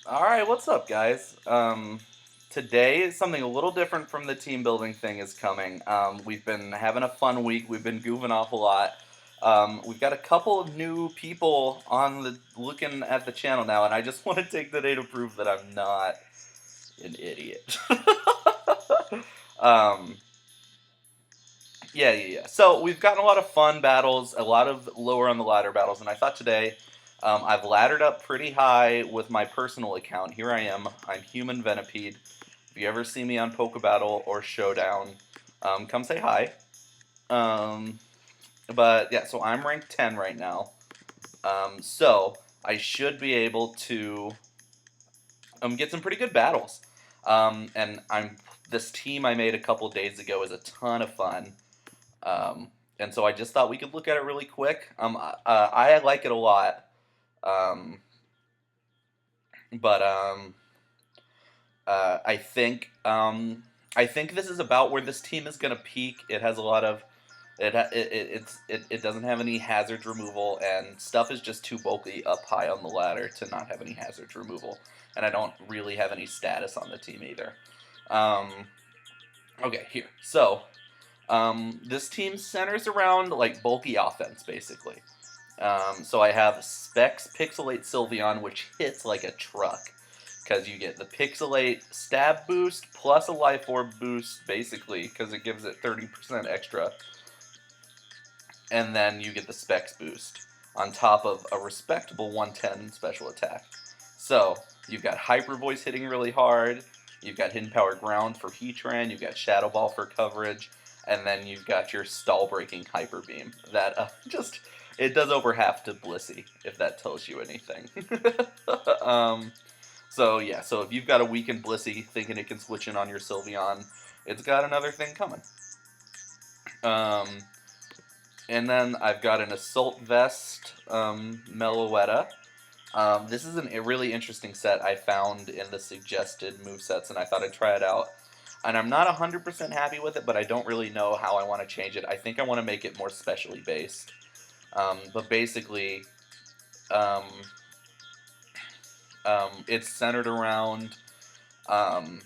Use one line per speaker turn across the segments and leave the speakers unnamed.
All right, what's up, guys? Today, something a little different from the team building thing is coming. We've been having a fun week. We've been goofing off a lot. We've got a couple of new people on the looking at the channel now, and I just want to take the day to prove that I'm not an idiot. um, yeah. So we've gotten a lot of fun battles, a lot of lower on the ladder battles, and I thought today I've laddered up pretty high with my personal account. Here I am. I'm Human Venipede. If you ever see me on Poke Battle or Showdown, come say hi. Um, but yeah, so I'm ranked 10 right now. So I should be able to get some pretty good battles. And I'm this team I made a couple days ago is a ton of fun. And so I just thought we could look at it really quick. I like it a lot. Um, but I think I think this is about where this team is going to peak. It has a lot of it doesn't have any hazards removal, and stuff is just too bulky up high on the ladder to not have any hazards removal. And I don't really have any status on the team either. Um, okay, here. So this team centers around like bulky offense, basically. So I have Specs Pixelate Sylveon, which hits like a truck. Because you get the Pixelate stab boost plus a Life Orb boost, basically, because it gives it 30% extra. And then you get the Specs boost on top of a respectable 110 special attack. So you've got Hyper Voice hitting really hard. You've got Hidden Power Ground for Heatran. You've got Shadow Ball for coverage. And then you've got your stall breaking Hyper Beam. That just it does over half to Blissey, if that tells you anything. So yeah, so if you've got a weakened Blissey thinking it can switch in on your Sylveon, it's got another thing coming. Um, and then I've got an Assault Vest Meloetta. This is a really interesting set I found in the suggested movesets, and I thought I'd try it out. And I'm not 100% happy with it, but I don't really know how I want to change it. I think I want to make it more specially based. But basically, um, it's centered around um,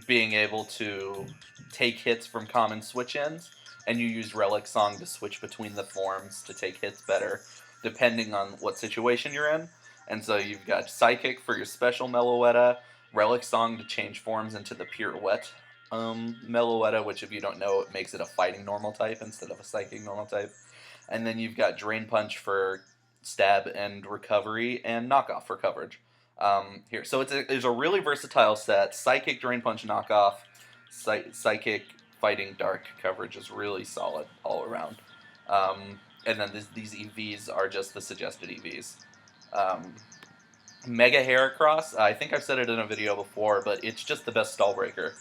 being able to take hits from common switch-ins, and you use Relic Song to switch between the forms to take hits better, depending on what situation you're in. And so you've got Psychic for your special Meloetta, Relic Song to change forms into the Pirouette Meloetta, which if you don't know, it makes it a fighting normal type instead of a psychic normal type. And then you've got Drain Punch for stab and recovery, and knockoff for coverage. Here, so it's a really versatile set. Psychic, Drain Punch, knockoff, psychic, fighting, dark coverage is really solid all around. And then these EVs are just the suggested EVs. Mega Heracross, I think I've said it in a video before, but it's just the best stall breaker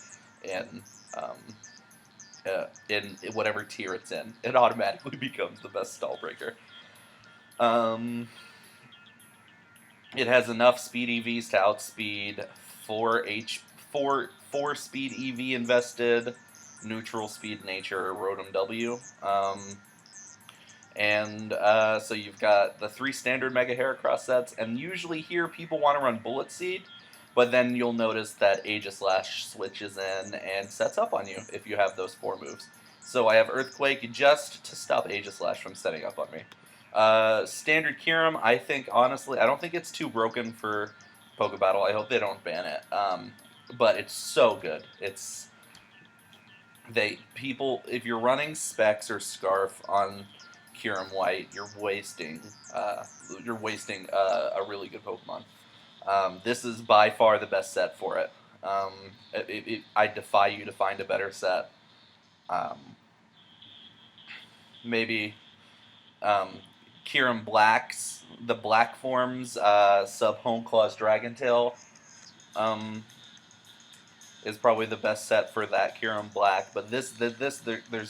um, in whatever tier it's in. It automatically becomes the best stall breaker. It has enough speed EVs to outspeed 4 speed EV invested, neutral speed nature Rotom W. So you've got the 3 standard Mega Heracross sets, and usually here people want to run Bullet Seed, but then you'll notice that Aegislash switches in and sets up on you if you have those 4 moves. So I have Earthquake just to stop Aegislash from setting up on me. Standard Kyurem, I think, honestly, I don't think it's too broken for Poke Battle. I hope they don't ban it. But it's so good. If you're running Specs or Scarf on Kyurem White, you're wasting a really good Pokemon. This is by far the best set for it. I defy you to find a better set. Maybe Kyurem Black's, the Black forms, sub Home Claws Dragon Tail, is probably the best set for that Kyurem Black. But there's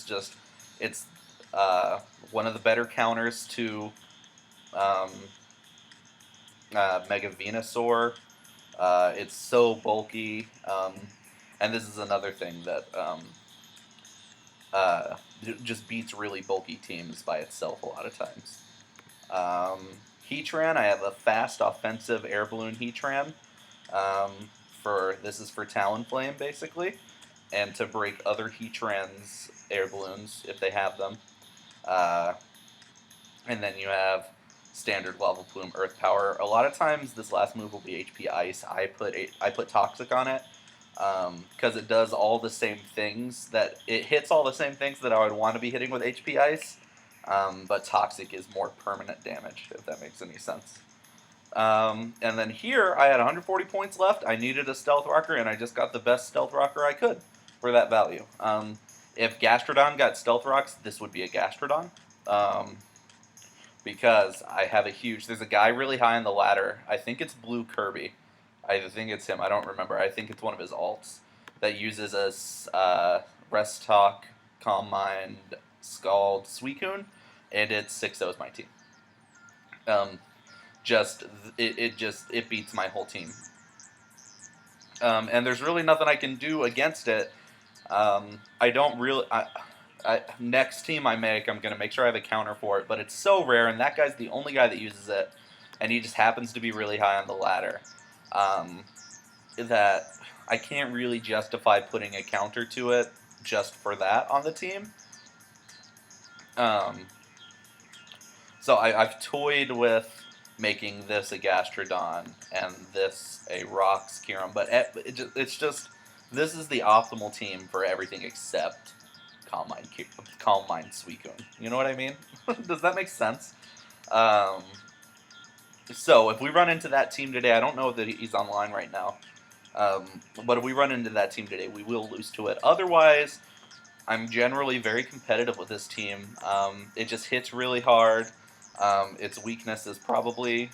just, it's one of the better counters to Mega Venusaur. It's so bulky, and this is another thing that just beats really bulky teams by itself a lot of times. Heatran, I have a fast offensive air balloon Heatran. Um, this is for Talonflame basically, and to break other Heatran's air balloons if they have them. Uh, and then you have standard Lava Plume, Earth Power. A lot of times this last move will be HP Ice. I put Toxic on it because it does all the same things that it hits all the same things that I would want to be hitting with HP Ice. But Toxic is more permanent damage, if that makes any sense. And then here, I had 140 points left. I needed a Stealth Rocker, and I just got the best Stealth Rocker I could for that value. If Gastrodon got Stealth Rocks, this would be a Gastrodon. Because I have a huge... There's a guy really high on the ladder. I think it's Blue Kirby. I think it's him. I don't remember. I think it's one of his alts that uses a Rest Talk, Calm Mind, Scald, Suicune, and it 6-0s my team. It beats my whole team. And there's really nothing I can do against it. I don't really... next team I make, I'm going to make sure I have a counter for it, but it's so rare, and that guy's the only guy that uses it, and he just happens to be really high on the ladder, that I can't really justify putting a counter to it just for that on the team. So I've toyed with making this a Gastrodon and this a Rocks Kyurem, but it's just, this is the optimal team for everything except Calm Mind Suicune. You know what I mean? Does that make sense? So if we run into that team today, I don't know that he's online right now, but if we run into that team today, we will lose to it. Otherwise, I'm generally very competitive with this team. It just hits really hard. Its weakness is probably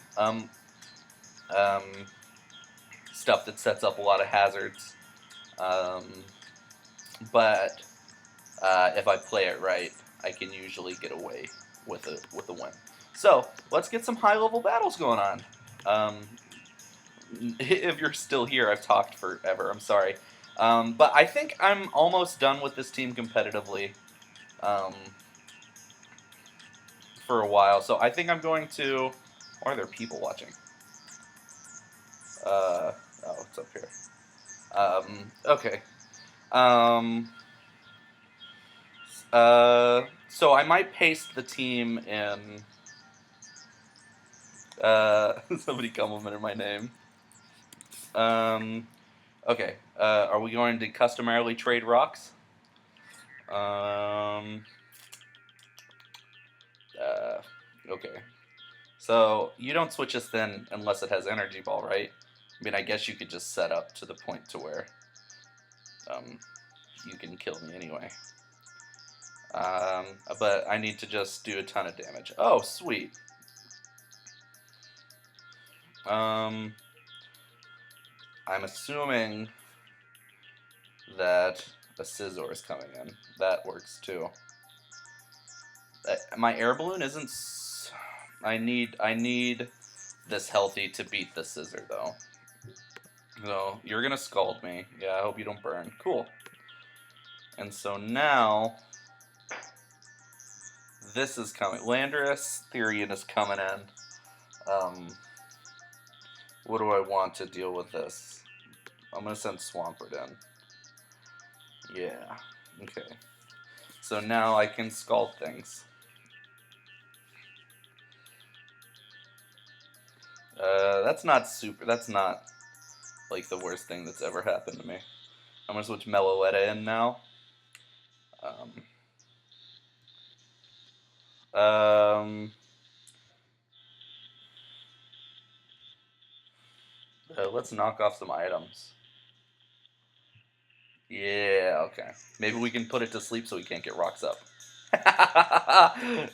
stuff that sets up a lot of hazards. But if I play it right, I can usually get away with a win. So let's get some high-level battles going on. If you're still here, I've talked forever. I'm sorry. But I think I'm almost done with this team competitively for a while. So I think I'm going to... Why are there people watching? Oh, it's up here. Okay. So I might paste the team in... somebody complimented my name. Okay. Are we going to customarily trade rocks? Okay. So you don't switch this then unless it has Energy Ball, right? I mean, I guess you could just set up to the point to where you can kill me anyway. But I need to just do a ton of damage. Oh, sweet. I'm assuming that a Scizor is coming in. That works too. My air balloon isn't... I need this healthy to beat the Scizor, though. So, you're gonna Scald me. Yeah, I hope you don't burn. Cool. And so now... This is coming. Landorus, Therian is coming in. What do I want to deal with this? I'm gonna send Swampert in. Yeah. Okay. So now I can Scald things. That's not like the worst thing that's ever happened to me. I'm gonna switch Meloetta in now. Let's knock off some items. Yeah, okay. Maybe we can put it to sleep so we can't get rocks up.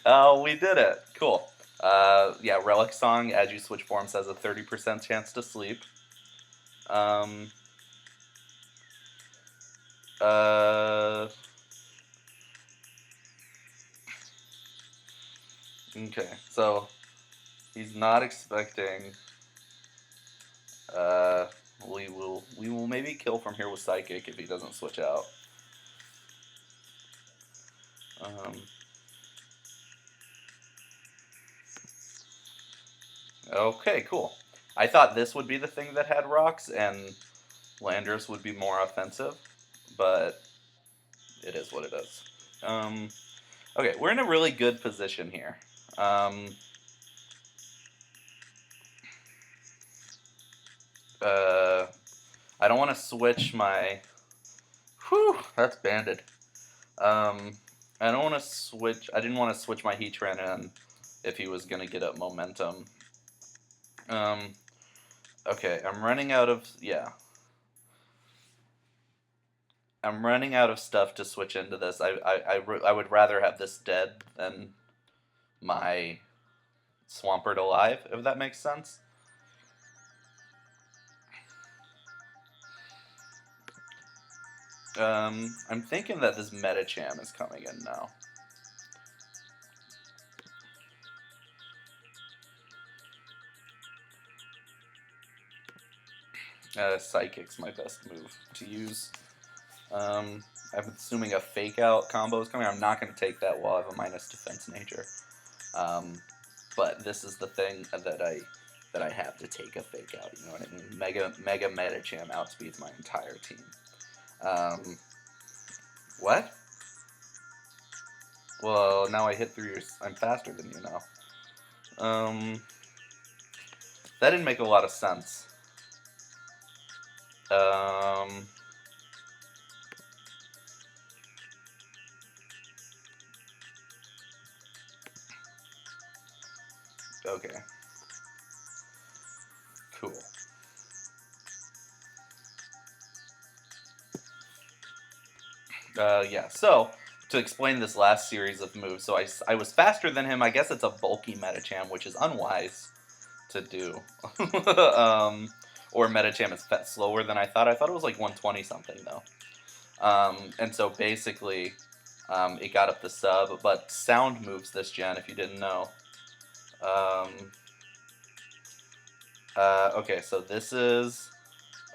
Oh, we did it. Cool. Yeah, Relic Song, as you switch forms, has a 30% chance to sleep. Okay, so he's not expecting. We will maybe kill from here with Psychic if he doesn't switch out. Okay, cool. I thought this would be the thing that had rocks, and Landorus would be more offensive, but it is what it is. Okay, we're in a really good position here. I don't want to switch my... Whew, that's banded. I don't want to switch... I didn't want to switch my Heatran in if he was going to get up momentum. Okay, I'm running out of... Yeah. I'm running out of stuff to switch into this. I would rather have this dead than my Swampert alive, if that makes sense. I'm thinking that this Medicham is coming in now. Psychic's my best move to use. I'm assuming a Fake Out combo is coming. I'm not going to take that while I have a minus defense nature. But this is the thing that I have to take a Fake Out. You know what I mean? Mega Medicham outspeeds my entire team. What? Well, now I hit through your... I'm faster than you now. That didn't make a lot of sense. Okay. Cool. Yeah, so, to explain this last series of moves, so I was faster than him. I guess it's a bulky Medicham, which is unwise to do. Or Medicham is slower than I thought. I thought it was like 120 something, though. And so basically, it got up the sub, but sound moves this gen, if you didn't know. Okay, so this is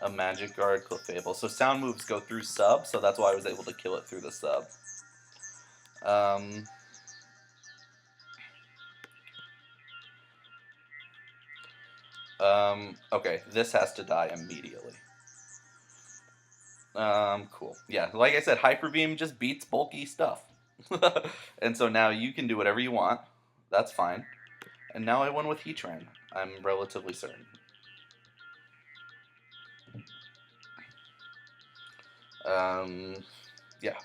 a Magic Guard Clefable. So sound moves go through sub, so that's why I was able to kill it through the sub. Okay, this has to die immediately. Cool. Yeah, like I said, Hyper Beam just beats bulky stuff. And so now you can do whatever you want. That's fine. And now I win with Heatran. I'm relatively certain. Yeah.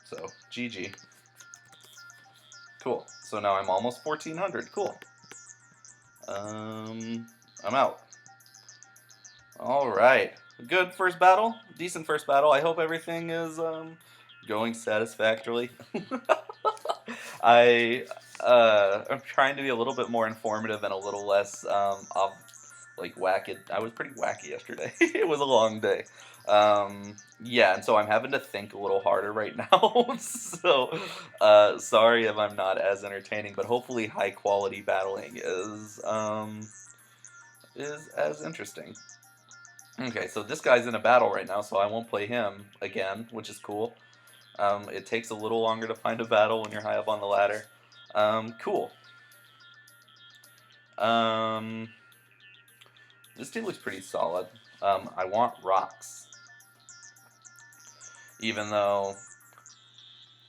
So, GG. Cool. So now I'm almost 1400. Cool. I'm out. Alright. Good first battle. Decent first battle. I hope everything is going satisfactorily. I'm trying to be a little bit more informative and a little less like wacky. I was pretty wacky yesterday. It was a long day. Yeah, and so I'm having to think a little harder right now. So sorry if I'm not as entertaining, but hopefully high quality battling is as interesting. Okay, so this guy's in a battle right now, so I won't play him again, which is cool. It takes a little longer to find a battle when you're high up on the ladder. Cool. This team looks pretty solid. I want rocks. Even though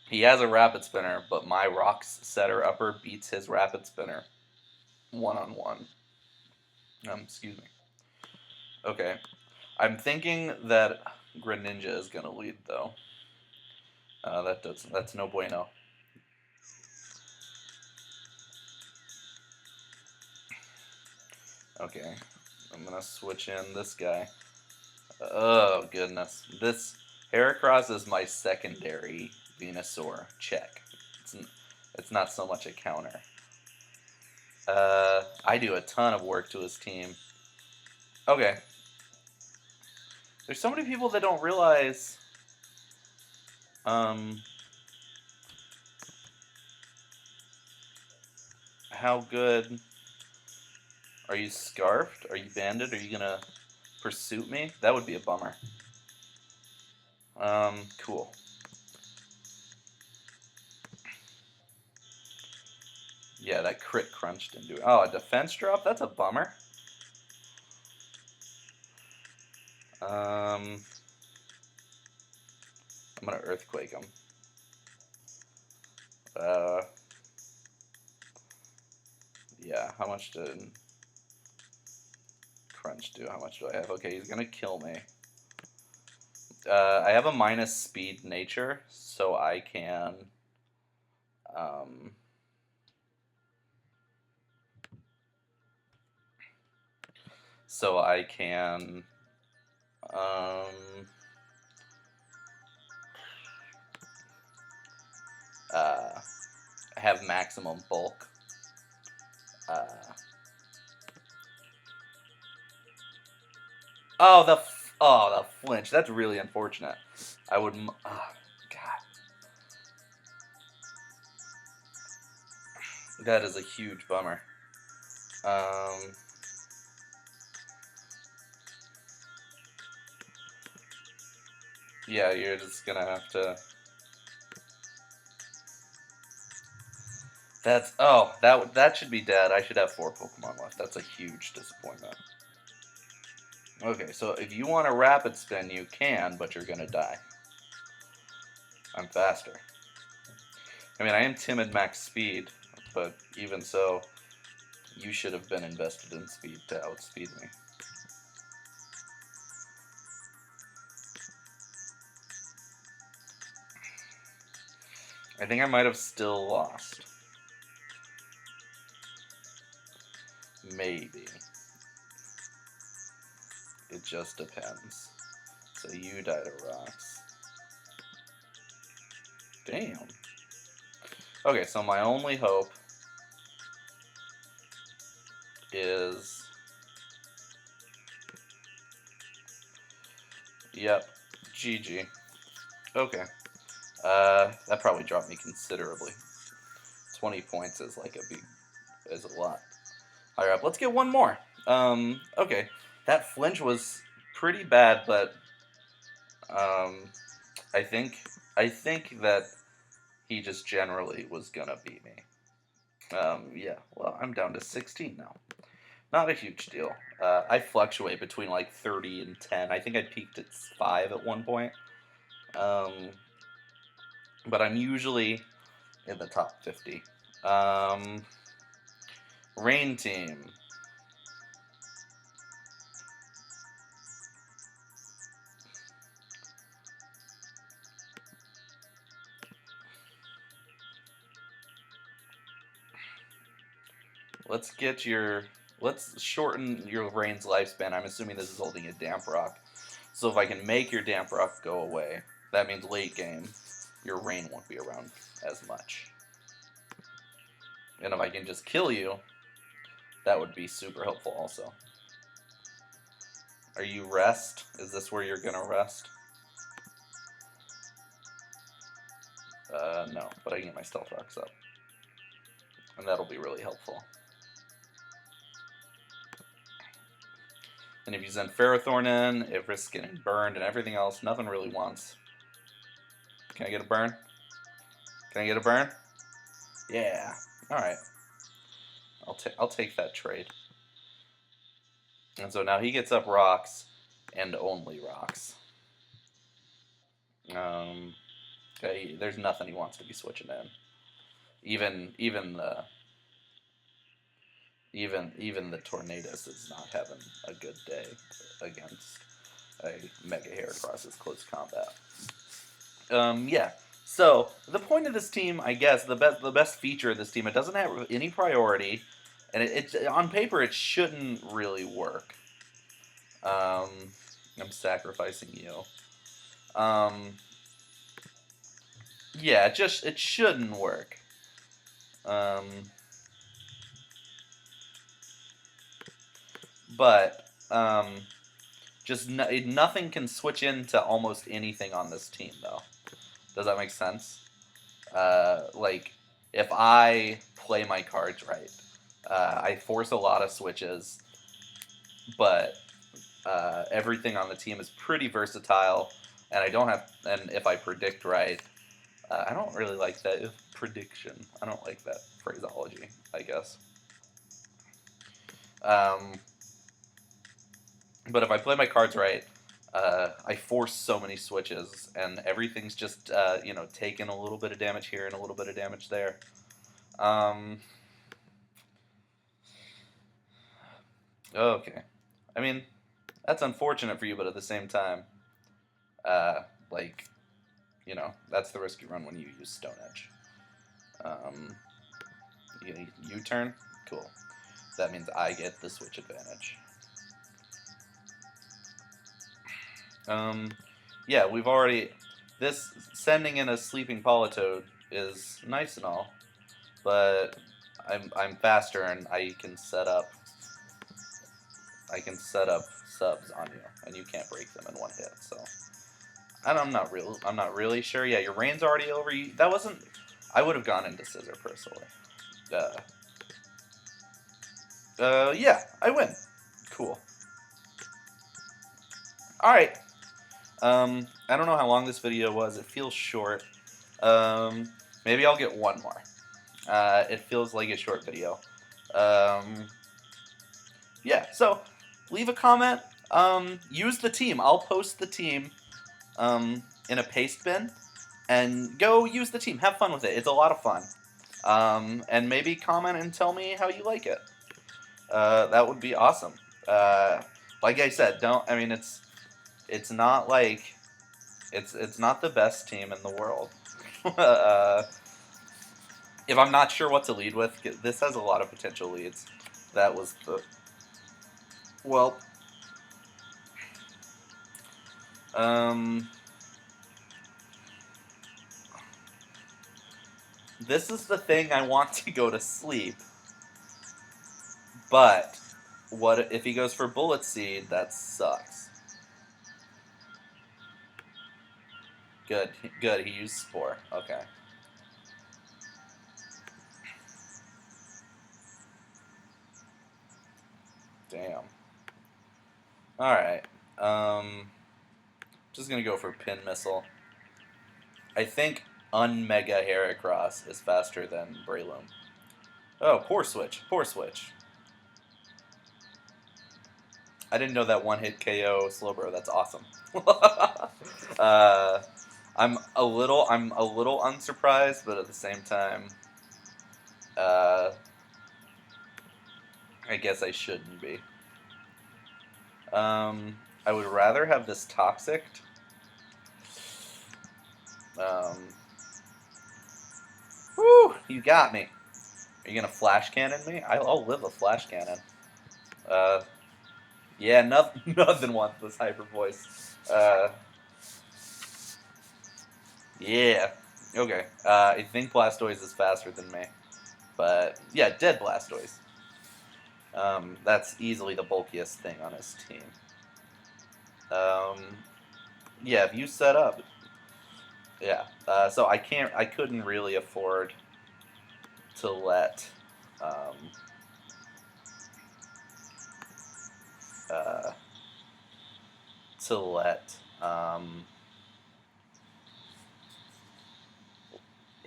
he has a Rapid Spinner, but my Rocks Setter Upper beats his Rapid Spinner. One-on-one. Excuse me. Okay. I'm thinking that Greninja is going to lead, though. That's no bueno. Okay. I'm going to switch in this guy. Oh, goodness. This Heracross is my secondary Venusaur. Check. It's not so much a counter. I do a ton of work to his team. Okay. There's so many people that don't realize how good... Are you scarfed? Are you banded? Are you gonna pursuit me? That would be a bummer. Cool. Yeah, that crit crunch didn't do it. Oh, a defense drop? That's a bummer. I'm gonna Earthquake him. Yeah, how much did crunch do? How much do I have? Okay, he's gonna kill me. I have a minus speed nature, so I can... Um, so I can... have maximum bulk. Oh, the flinch. That's really unfortunate. I would... Oh, God. That is a huge bummer. Yeah, you're just gonna have to... That's... Oh, that should be dead. I should have 4 Pokemon left. That's a huge disappointment. Okay, so if you want to rapid spin, you can, but you're gonna die. I'm faster. I mean, I am timid max speed, but even so, you should have been invested in speed to outspeed me. I think I might have still lost. Maybe. It just depends. So you die to rocks. Damn. Okay, so my only hope is... Yep. GG. Okay. That probably dropped me considerably. 20 points is like is a lot. Higher up. Let's get one more. Okay. That flinch was pretty bad, but I think that he just generally was gonna beat me. Yeah. Well, I'm down to 16 now. Not a huge deal. I fluctuate between like 30 and 10. I think I peaked at 5 at one point. But I'm usually in the top 50. Rain Team. Let's shorten your Rain's lifespan. I'm assuming this is holding a Damp Rock. So if I can make your Damp Rock go away, that means late game, your Rain won't be around as much. And if I can just kill you, that would be super helpful also. Are you rest? Is this where you're gonna rest? No, but I can get my Stealth Rocks up. And that'll be really helpful. And if you send Ferrothorn in, it risks getting burned and everything else. Nothing really wants. Can I get a burn? Can I get a burn? Yeah. Alright. I'll take that trade. And so now he gets up rocks and only rocks. Okay, there's nothing he wants to be switching in. Even the Tornadus is not having a good day against a Mega Heracross as close combat. Yeah. So the point of this team, I guess, the best feature of this team, it doesn't have any priority, and it on paper it shouldn't really work. I'm sacrificing you. Yeah, it shouldn't work. But just nothing can switch into almost anything on this team, though. Does that make sense? Like, if I play my cards right, I force a lot of switches, but everything on the team is pretty versatile, and I don't have. And if I predict right, I don't really like that. prediction. I don't like that phraseology, I guess. Um, but if I play my cards right, I force so many switches, and everything's just, taking a little bit of damage here and a little bit of damage there. Okay. I mean, that's unfortunate for you, but at the same time, uh, like, that's the risk you run when you use Stone Edge. You get a U-turn? Cool. That means I get the switch advantage. Yeah, we've already... This sending in a sleeping Politoed is nice and all, but I'm faster and I can set up subs on you, and you can't break them in one hit. So I'm not really sure. Yeah, your reign's already over. That wasn't. I would have gone into Scissor personally. Yeah, I win. Cool. All right. I don't know how long this video was. It feels short. Maybe I'll get one more. It feels like a short video. Yeah, so leave a comment. Use the team. I'll post the team in a paste bin, and go use the team. Have fun with it. It's a lot of fun. And maybe comment and tell me how you like it. That would be awesome. Like I said, it's not like it's not the best team in the world. If I'm not sure what to lead with, this has a lot of potential leads. That was the... Well... This is the thing I want to go to sleep. But, what if he goes for Bullet Seed? That sucks. Good, he used Spore. Okay. Damn. Alright. Just gonna go for Pin Missile. I think Unmega Heracross is faster than Breloom. Oh, poor switch. Poor switch. I didn't know that one-hit KO Slowbro. That's awesome. I'm a little unsurprised, but at the same time, I guess I shouldn't be. I would rather have this Toxic. Woo! You got me. Are you gonna Flash Cannon me? I'll live a Flash Cannon. Yeah, nothing wants this Hyper Voice. Yeah. Okay. I think Blastoise is faster than me. But, yeah, dead Blastoise. That's easily the bulkiest thing on his team. Yeah, if you set up... Yeah. So I couldn't really afford to let...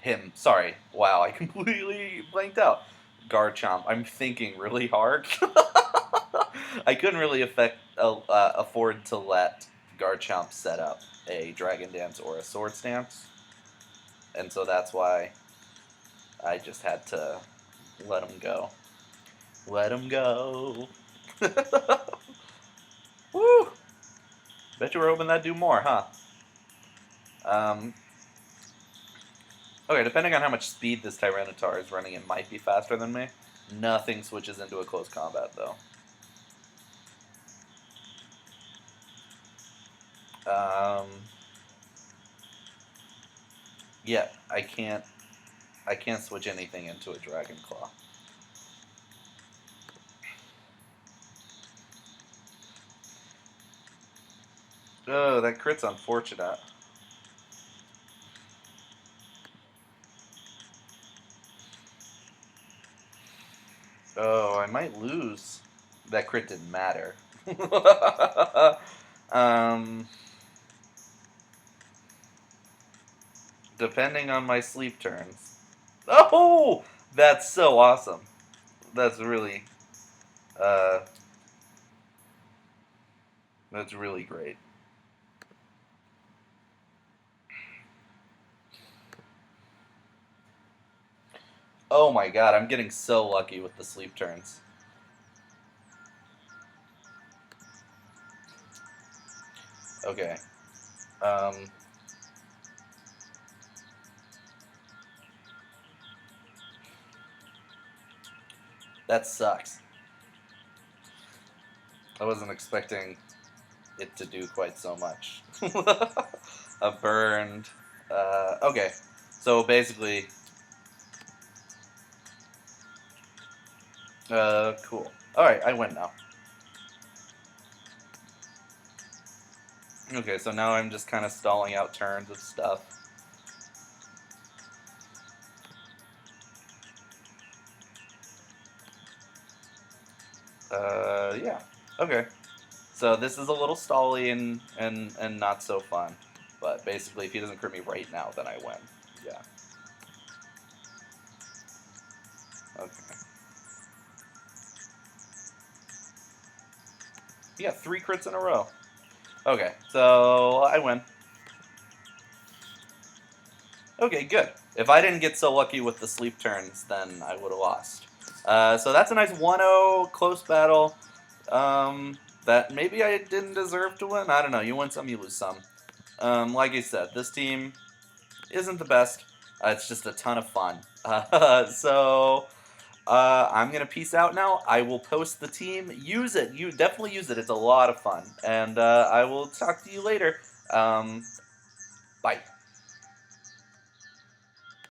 him. Sorry. Wow, I completely blanked out. Garchomp. I'm thinking really hard. I couldn't really afford to let Garchomp set up a Dragon Dance or a Swords Dance. And so that's why I just had to let him go. Let him go. Woo! Bet you were hoping that'd do more, huh? Okay, depending on how much speed this Tyranitar is running, it might be faster than me. Nothing switches into a close combat, though. Yeah, I can't switch anything into a Dragon Claw. Oh, that crit's unfortunate. Oh, I might lose. That crit didn't matter. Depending on my sleep turns. Oh, that's so awesome. That's really, uh, that's really great. Oh my god, I'm getting so lucky with the sleep turns. Okay. Um, that sucks. I wasn't expecting it to do quite so much. A burned. Okay. So basically, cool. Alright, I win now. Okay, so now I'm just kind of stalling out turns of stuff. Yeah. Okay. So this is a little stally and not so fun. But basically, if he doesn't crit me right now, then I win. Yeah. Okay. Yeah, 3 crits in a row. Okay, so I win. Okay, good. If I didn't get so lucky with the sleep turns, then I would have lost. So that's a nice 1-0 close battle. That maybe I didn't deserve to win. I don't know. You win some, you lose some. Like I said, this team isn't the best. It's just a ton of fun. I'm gonna peace out now. I will post the team. Use it. You definitely use it. It's a lot of fun. And I will talk to you later. Bye.